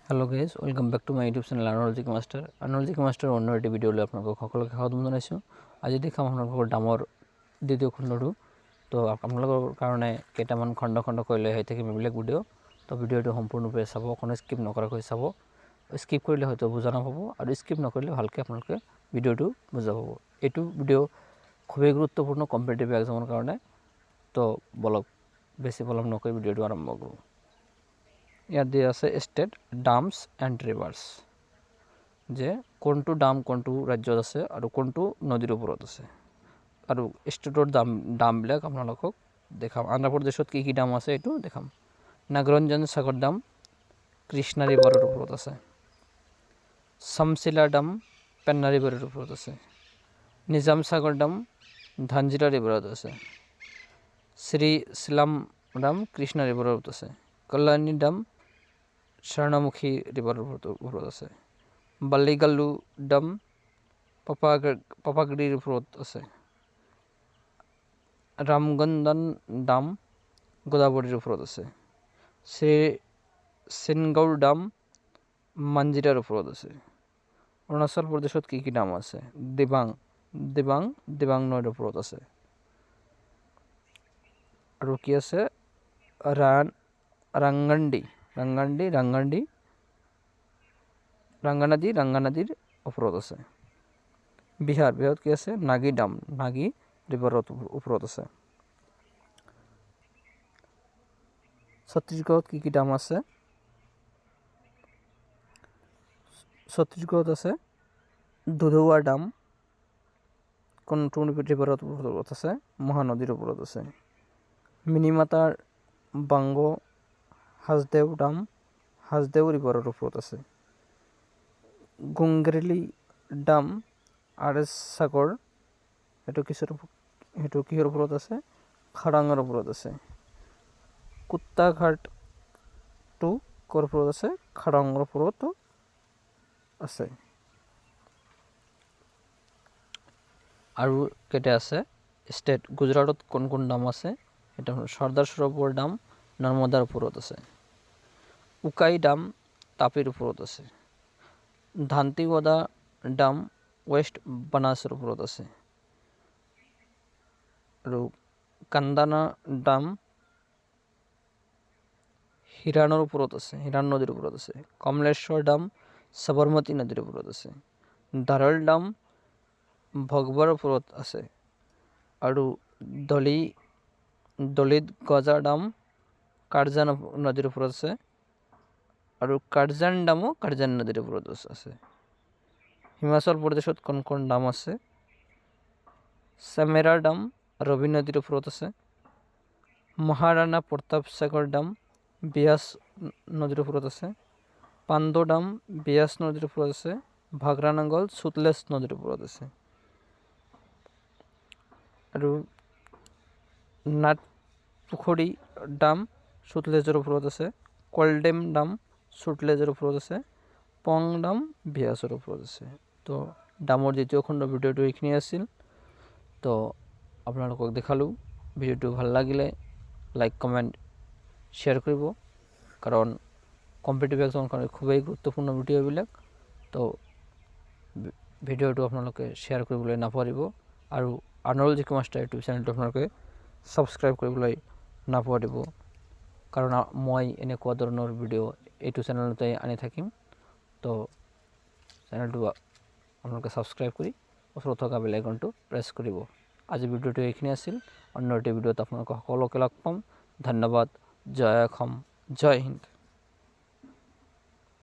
Hello guys, welcome back to my YouTube channel earn logic master অন্য এটি ভিডিঅ'লৈ আপোনালোকক সকলোকে স্বাগতম জনাইছোঁ। আজি দেখাম আপোনালোকৰ ডামৰ দ্বিতীয় খণ্ডটো। তো আপোনালোকৰ কাৰণে কেইটামান খণ্ডকৈ লৈ আহি থাকিম এইবিলাক ভিডিঅ'। তো ভিডিঅ'টো সম্পূৰ্ণৰূপে চাব, কোনো স্কিপ নকৰাকৈ চাব। স্কিপ কৰিলে হয়তো বুজা নাপাব, আৰু স্কিপ নকৰিলে ভালকৈ আপোনালোকে ভিডিঅ'টো বুজা পাব। এইটো ভিডিঅ' খুবেই গুৰুত্বপূৰ্ণ কম্পিটিটিভ এক্সামৰ কাৰণে। তো বলক বেছি পলম নকৰি ভিডিঅ'টো আৰম্ভ কৰোঁ। ইয়াত দিয়া আছে ষ্টেট ডামছ এণ্ড ৰিভাৰ্ছ, যে কোনটো ডাম কোনটো ৰাজ্যত আছে আৰু কোনটো নদীৰ ওপৰত আছে, আৰু ষ্টেটৰ ডামবিলাক আপোনালোকক দেখাম। অন্ধ্ৰপ্ৰদেশত কি কি ডাম আছে এইটো দেখাম। নাগৰঞ্জন সাগৰ ডাম কৃষ্ণা ৰিভাৰৰ ওপৰত আছে। চামশিলা ডাম পেন্না ৰিভাৰৰ ওপৰত আছে। নিজাম সাগৰ ডাম ধানজিৰা ৰিভাৰত আছে। শ্ৰী শিলাম ডাম কৃষ্ণা ৰিভাৰৰ ওপৰত আছে। কল্যাণী ডাম স্বৰ্ণমুখী ৰিভাৰৰ ওপৰত আছে। বালিগালু ডাম পাপাগড়িৰ ওপৰত আছে। ৰামগন্দন ডাম গোদাবৰীৰ ওপৰত আছে। চিনগৌৰ ডাম মাঞ্জিৰাৰ ওপৰত আছে। অৰুণাচল প্ৰদেশত কি কি ডাম আছে? দিবাং নৈৰ ওপৰত আছে। আৰু কি আছে? ৰাংগানদীৰ ওপৰত আছে। বিহাৰত কি আছে? নাগী ডাম নাগী ৰিভাৰৰ ওপৰত আছে। ছত্তীশগড়ত কি কি ডাম আছে? ছত্তীশগড়ত আছে দুধৱা ডাম কোনটো ৰিভাৰৰ ওপৰত আছে? মহানদীৰ ওপৰত আছে। মিনিমাতাৰ বাংগ হাজদেও ডাম হাজদেও ৰিভাৰৰ ওপৰত আছে। গুংগেৰেলি ডাম আৰএছ সাগৰ সেইটো কিহৰ ওপৰত আছে? খাৰাঙৰ ওপৰত আছে। কুত্তাঘাটটো ক'ৰ ওপৰত আছে? খাৰাঙৰ ওপৰতো আছে। আৰু কেইটা আছে ষ্টেট? গুজৰাটত কোন কোন ডাম আছে? এটা চৰ্দাৰ সৰোবৰ ডাম নৰ্মদাৰ ওপৰত আছে। উকাই ডাম তাপিৰ ওপৰত আছে। দান্তিৱাডা ডাম ৱেষ্ট বানাসৰ ওপৰত আছে। আৰু কান্দানা ডাম হিৰাণৰ ওপৰত আছে, হিৰাণ নদীৰ ওপৰত আছে। কমলেশ্বৰ ডাম সবৰমতী নদীৰ ওপৰত আছে। দাৰল ডাম ভগৱাৰ ওপৰত আছে। আৰু দলিত গজা ডাম কাৰ্জান নদীৰ ওপৰত আছে। আৰু কাৰ্জান ডামো কাৰ্জান নদীৰ ওপৰত আছে। হিমাচল প্ৰদেশত কোন কোন ডাম আছে? চামেৰা ডাম ৰবি নদীৰ ওপৰত আছে। মহাৰাণা প্ৰতাপ সাগৰ ডাম বিয়াস নদীৰ ওপৰত আছে। পাণ্ডো ডাম বিয়াস নদীৰ ওপৰত আছে। ভাগৰানাংগল সুতলেজ নদীৰ ওপৰত আছে। আৰু নাটপুখুৰী ডাম সুতলেজৰ ওপৰত আছে। কলডেম ডাম সুতলেজৰ ওপৰত আছে। পং ডাম বিয়াসৰ ওপৰত আছে। তো ডামৰ দ্বিতীয় খণ্ড ভিডিঅ'টো এইখিনি আছিল। তো আপোনালোকক দেখালোঁ। ভিডিঅ'টো ভাল লাগিলে লাইক কমেণ্ট শ্বেয়াৰ কৰিব, কাৰণ কম্পিটিটিভ এক্সামৰ কাৰণে খুবেই গুৰুত্বপূৰ্ণ ভিডিঅ' এইবিলাক। তো ভিডিঅ'টো আপোনালোকে শ্বেয়াৰ কৰিবলৈ নাপাহৰিব, আৰু আৰ্ণলজিক মাষ্টাৰ ইউটিউব চেনেলটো আপোনালোকে ছাবস্ক্ৰাইব কৰিবলৈ নাপাহৰিব, কাৰণ মই এনেকুৱা ধৰণৰ ভিডিঅ' এইটো চেনেলতে আনি থাকিম। তো চেনেলটো আপোনালোকে ছাবস্ক্ৰাইব কৰি ওচৰত থকা বেল আইকনটো প্ৰেছ কৰিব। আজি ভিডিঅ'টো এইখিনি আছিল। অন্য এটি ভিডিঅ'ত আপোনালোকক সকলোকে লগ পাম। ধন্যবাদ। জয় অসম, জয় হিন্দ।